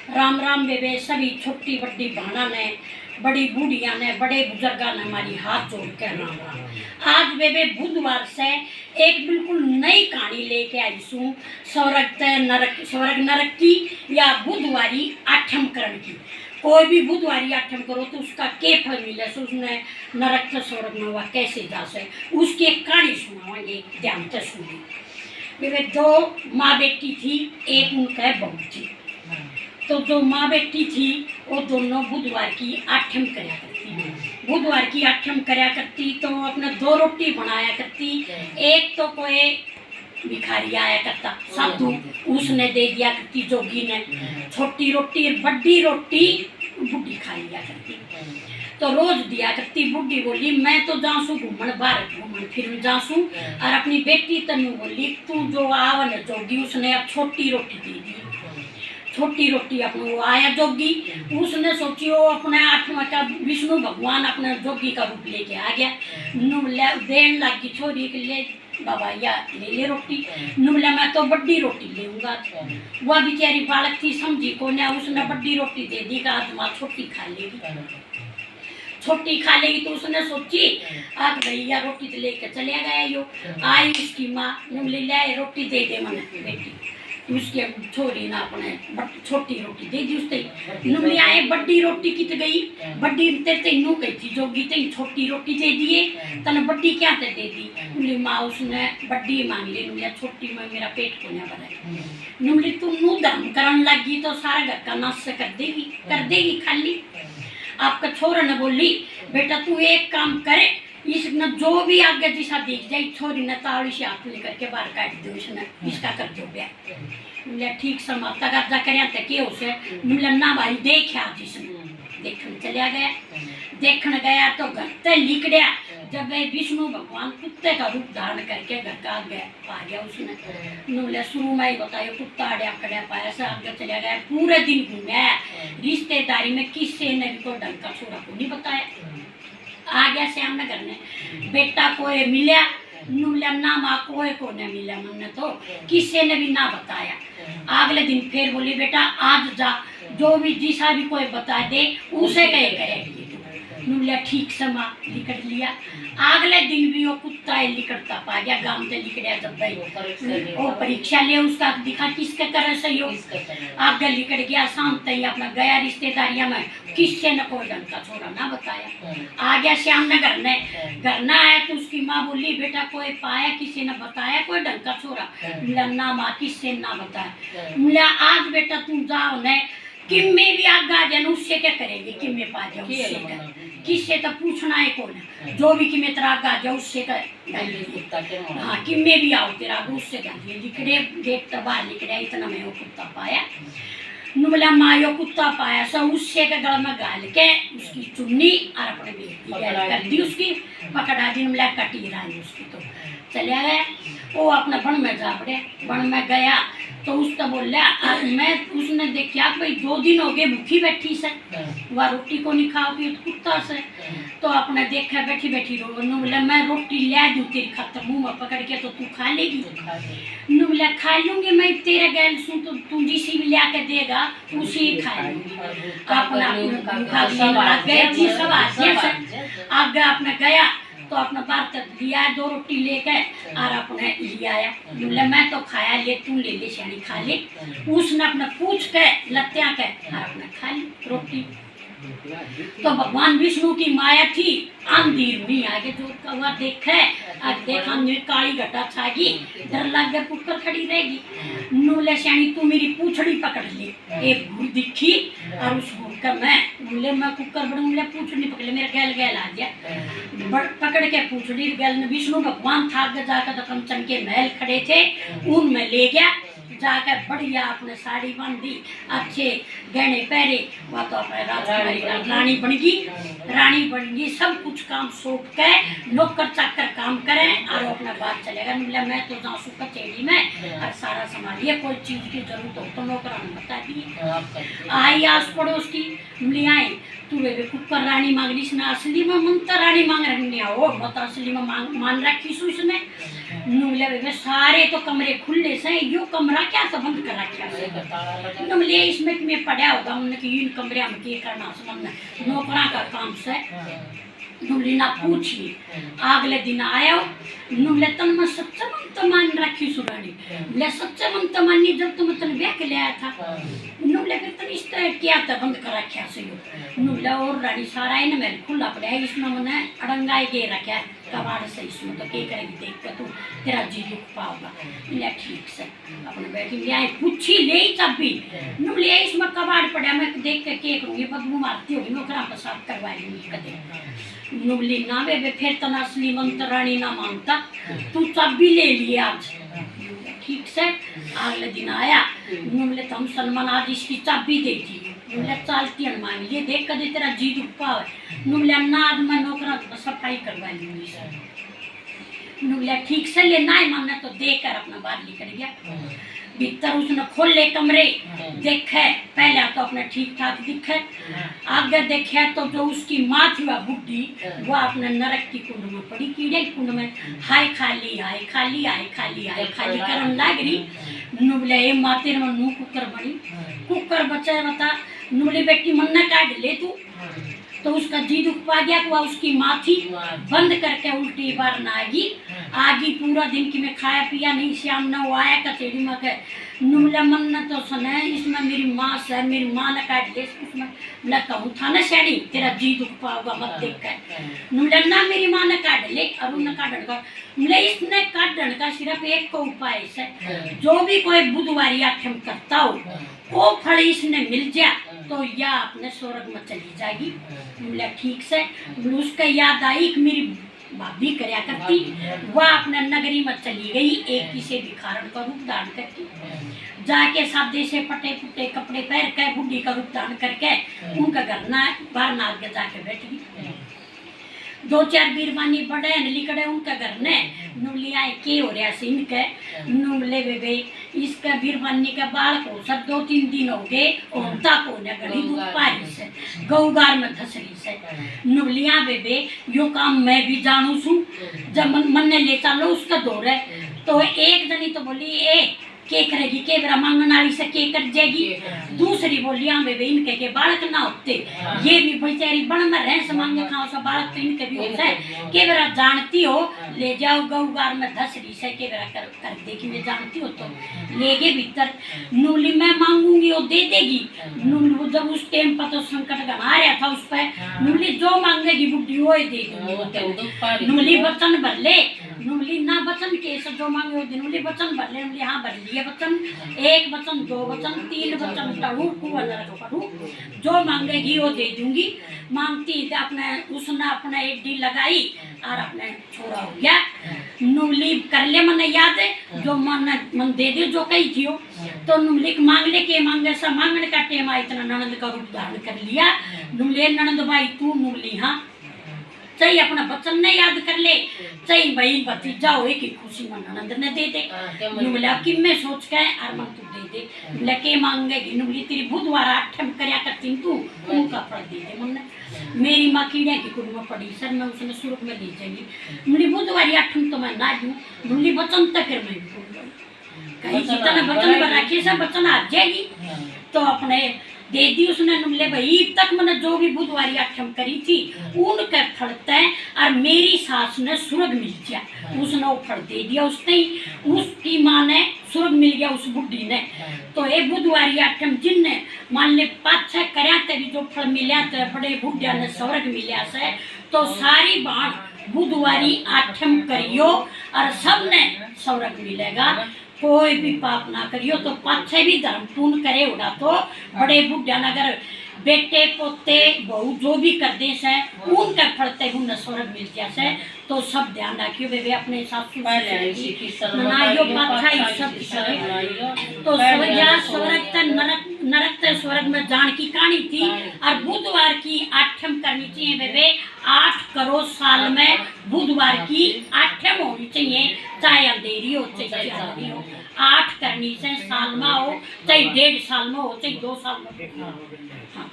राम राम बेबे सभी छोटी बड़ी बहना ने बड़ी बूढ़िया ने बड़े बुजुर्गा ने हमारी हाथ जोड़ के राम राम। आज बेबे बुधवार से एक बिल्कुल नई कहानी लेके आई हूँ स्वर्ग नरक की या बुधवारी आठम करण की। कोई भी बुधवारी आठम करो तो उसका के फल मिले से उसने नरक से स्वर्ग में हुआ कैसे जा से उसकी एक कहानी सुनावांगे, ध्यान से सुनिए। बेबे दो माँ बेटी थी, एक उनका बहू थी। तो जो माँ बेटी थी वो दोनों बुधवार की आठम कराया करती। बुधवार की आठम कराया करती तो अपने दो रोटी बनाया करती। एक तो कोई भिखारी आया करता साधु, उसने दे दिया करती जोगी ने छोटी रोटी, बड़ी रोटी बुढ़ी खा लिया करती। तो रोज दिया करती। बुढ़ी बोली मैं तो जाऊँ घूमन बाहर घूमन फिर जाऊँ, और अपनी बेटी तनु बोली तू जो आवन जोगी उसने अब छोटी रोटी दे दी। छोटी रोटी अपने वो आया जोगी, उसने सोची वो अपने आत्मा का विष्णु भगवान अपने जोगी का रूप लेके आ गया। देन लगी छोरी के लिए बाबा या ले रोटी। बोला मैं तो बड़ी रोटी लेऊंगा। वह बेचारी बालक थी समझी को ने, उसने बड़ी रोटी दे दी का आज माँ छोटी खा लेगी। छोटी खा लेगी तो उसने सोची आग भैया रोटी तो लेके चले गया यो। आई उसकी माँ ने ले रोटी दे दे मन बेटी, उसके छोरी ना अपने छोटी रोटी दे दी उसने। नुमली आए बड़ी रोटी कित गई, बड़ी तेरे नू गई थी जोगी ते छोटी रोटी दे दिए तने बड़ी क्या ते दे दी। नुमली माँ उसने बड़ी मांग ली, नुमली छोटी में मेरा पेट को ना भरा। नुमली तू नू धर्म करन लगी तो सारा घर का नाश कर देगी खाली। आपका छोरा ने बोली बेटा तू एक काम करे, इसने जो भी आगे दिशा देख जाए छोरी ने ताड़ी से हाथ लेकर के बाहर काट दो, इसने इसका कर दो ब्याह। ठीक समाप्ता कब्जा करे उसे ना भाई देखा जिसने देखने चलिया गया। देखने गया तो घर से लिख गया। जब विष्णु भगवान कुत्ते का रूप धारण करके घर का आगे आ गया उसने शुरू में ही बताया कुत्ता अड़िया कड़िया पाया से आगे चला गया। पूरे दिन घूमया रिश्तेदारी में किसी ने भी कोई ढंग का छोरा को नहीं बताया। आ गया श्याम नगर ने बेटा कोई मिला नुला ना माँ कोई को नहीं मिला मन तो किसी ने भी ना बताया। अगले दिन फिर बोली बेटा आज जा जो भी जिसा भी कोई बता दे उसे कहे करेगी। नुला ठीक समा लिकट लिया। अगले दिन भी वो कुत्ता लिकटता पा गया गांव से लिकड़िया जब वो परीक्षा ले उसका दिखा किसके करे सही हो आगे लिकट गया। शाम तक अपना गया रिश्तेदारियां में किससे न कोई ढंग का छोरा ना बताया। आ गया श्याम ने घर ना आया तो उसकी माँ बोली बेटा कोई पाया किसी ने बताया कोई ढंग का छोरा। मिला ना माँ किससे ना बताया। मिला आज बेटा तुम जाओ न किम्मे भी आगा जाए उससे क्या करेंगे किम्मे पा जाओ उससे किससे तो पूछना है कौन जो भी किम्मे तेरा आगा जाओ उससे कर। हाँ किम्मे भी आओ तेरा उससे कर लिखड़े गेट तो बाहर लिखड़े इतना मैं वो कुत्ता पाया। बोला माँ यो कुत्ता पाया सो उससे के गल में गाल के उसकी चुन्नी और अपने बेटी कर दी उसकी पकड़ा दी। मिला कटी रही उसकी तो चले गए। वो अपने बन में जा पड़े। बन में गया तो उसने बोला मैं उसने देखा भाई 2 दिन हो गए भूखी बैठी से वह रोटी को नहीं खाओ पी कुत्ता से। तो अपने देखा बैठी बैठी रो बोला मैं रोटी ले दूँ तेरी खातर मुँह में पकड़ के तो तू खा लेगी। बोला खा लूंगी मैं तेरे गैल सुन तो तू जिसी भी लिया के देगा उसी खा लूंगी। अपना आगे अपने गया तो अपना बर्तन लिया 2 रोटी लेके और अपने ले आया। बोले मैं तो खाया ले तू ले ले शानी खा ले। उसने अपने पूछ के लत्या के और अपने खा ली रोटी। तो भगवान विष्णु की माया थी अंधेर नहीं आगे जो कवा देखे आज देखा काली घटा छागी डर लग गया पुकर खड़ी रहेगी। नूले श्याणी तू मेरी पूछड़ी पकड़ ली एक भूर दिखी और उस भूर का मैं कुकर बड़ूंगा पूछड़ी पकड़ मेरे गैल गैल आ गया पकड़ के पूछड़ी गैल विष्णु भगवान था जाकर तो कंचन के महल खड़े थे उनमें ले गया। जाकर बढ़िया अपने साड़ी बांधी अच्छे गहने पहरे वह तो अपने राजकुमारी रानी बन गई सब कुछ काम सौंप के नौकर चाकर काम करें और अपना बात चलेगा। मिला मैं तो जाऊँ कचेरी में और सारा संभालिए कोई चीज़ की जरूरत हो तो नौकरा ने बता दिए। आई आस पड़ोस की मिली आई तू वे कुकर रानी मांग रही इसने असली में मन तो रानी मांग रही हो मत असली में मान रखी उसने नुमले बेबे सारे तो कमरे खुले से, यो कमरा क्या तो बंद कर रखा है। नुमले इसमें में पड़ा होगा उन्होंने कि इन कमरे में क्या करना समझना नौकरा का काम से। नुमली ना पूछी अगले दिन आयो नुमले तन में सच्चा मन तो मान रखी सुरानी ले सच्चा मन तो मानी जब तुम तन ब्याह के ले आया था। नुमले फिर तन इस तरह किया था बंद कर रखा से यो नुमले और रानी सारा इन में खुला पड़ा है इसमें मैंने अड़ंगाई के रखा कबाड़ से इसमें तो क्या करेगी देख के तू तेरा जी दुख पाओगा। ले ठीक से अपने बेटी ले आए पूछी ले चाबी नुमले इसमें कबाड़ पड़ा मैं देख के क्या करूँगी बदबू मारती होगी नौकरा पर साफ करवाएगी कदे नुमली ना बेबे फिर तना असली मंत्र रानी ना मांगता तू चाबी ले लिए आज। ठीक से अगले दिन आया नुमले तुम सलमान आज इसकी चाबी दे दी नुमले चालती मांग लिए देख कर तेरा जी दुख पावे नुमले आज मैं नौकरा सफाई करवा लूंगी नुमले ठीक से ले ना मांगना तो देकर अपना बाहर निकल गया। भीतर उसने खोले कमरे देखे पहले तो अपने ठीक ठाक दिखे आगे देखे तो जो उसकी माँ थी वह बुढ़ी वह अपने नरक की कुंड में पड़ी कीड़े कुंड में हाय खाली हाय खाली हाय खाली हाय खाली करन लग रही। नुबले ए मातेर में नू कुकर बनी कुकर बचा बता नुबली बेटी मन न काट ले तू तो उसका जी दुख पा गया तो उसकी माँ थी बंद करके उल्टी बार ना आगी पूरा दिन की मैं खाया पिया नहीं श्याम न वो आया कचेड़ी में के नुमला मन न तो सुने इसमें मेरी माँ से मेरी माँ ने काट ले उसमें मैं कहूँ था ना शैनी तेरा जी दुख पाओगा मत देख कर नुमला ना मेरी माँ ने काट ले और उन्हें काटने का नुमला इसने काटने का सिर्फ एक को उपाय है जो भी कोई बुधवारी आठम करता हो वो फल इसने मिल जा तो या अपने स्वर्ग में चली जाएगी। नुमला ठीक से उसका याद आई कि मेरी भाभी करया करती वह अपने नगरी में चली गई एक किसी भिखारन का रूप धारण करके जाके सादे से पटे पुटे कपड़े पहन के बुढ़ी का रूप धारण करके उनका घर ना बाहर नाल के जाके बैठ गई। दो चार बीरबानी बड़े निकले उनका घर ने नुमली आए के हो रहा से इनके नुमले बेबे इसका बीरबानी का बाल को सब 2-3 दिन हो गए होता को ने गली दूध पारी से गौगार में धसरी से नुमलिया बेबे यो काम मैं भी जानू छू जब मन ने ले चलो उसका दौर है तो एक जनी तो बोली ए के करेगी के बेरा मांगन वाली से के कर जाएगी दूसरी बोली हाँ बेबे इनके के बालक ना होते ये भी बेचारी बन में रह से मांगे खाओ सब बालक तो इनके भी होता है के बेरा जानती हो ले जाओ गौगार में धसरी से के बेरा कर देखी मैं जानती हो तो ले गए भीतर नूली मैं मांगूंगी वो दे देगी नूली जब उस टाइम पर तो संकट गना रहा था उस पर नूली जो मांगेगी बुढ़ी वो दे दूंगी नूली वचन भर ले नूली ना वचन के जो मांगे वो नूली वचन भर ले नूली हाँ भर लिए वचन एक वचन 2 वचन 3 वचन टहू पढ़ू जो मांगेगी वो दे दूंगी मांगती अपने उसने अपने एक डी लगाई और अपने छोड़ा हो गया नूली कर ले मन याद है जो मन दे दे जो कही थी तो नूली मांग ले के मांगे सब मांगने का टेम आ इतना ननद का रूप धारण कर लिया नूली ननद भाई तू नूली हाँ चाहे अपना वचन ने याद कर ले चाहे भाई भतीजा हो की खुशी में ननद ने दे दे नुमला कि मैं सोच के और मन तू दे दे लके मांगेगी नुमली तेरी बुधवार आठम करया करती तू उनका फल दे दे मन मेरी माँ कीड़े की कुड़ी में पड़ी सर मैं उसने सुरुख में ले जाएगी मेरी बुधवारी आठम तो मैं ना दूँ नुमली वचन तक फिर मैं कहीं जितना वचन बना के सब वचन आ जाएगी तो अपने दे दी उसने नुमले भाई तक मैंने जो भी बुधवारी आठम करी थी उनके फलते हैं और मेरी सास ने स्वर्ग मिल गया उसने वो फल दे दिया उसने उसकी माँ ने स्वर्ग मिल गया उस बुढ़ी ने तो ये बुधवारी आठम जिनने मान ले 5-6 करया तभी जो फल मिला तो बड़े बुढ़िया ने स्वर्ग मिला से तो सारी बाण बुधवारी आठम करियो और सबने स्वर्ग मिलेगा कोई भी पाप ना करियो तो 5-6 भी धर्म पूर्ण करे उड़ा तो बड़े बुढ़िया नगर बेटे पोते बहू जो भी कर दे से उनके फलते उन्हें स्वर्ग मिल गया से तो सब ध्यान रखियो बेबे अपने सासू नाइयो पाछा सब तो स्वर्ग तक नरक तक स्वर्ग में जान की कहानी थी और बुधवार की आठम करनी चाहिए बेबे 8 करोड़ साल में बुधवार की आठम होनी चाहिए चाहे अंधेरी हो चाहे हो 8 करनी से साल में हो चाहे 1.5 साल में हो चाहे 2 साल में हाँ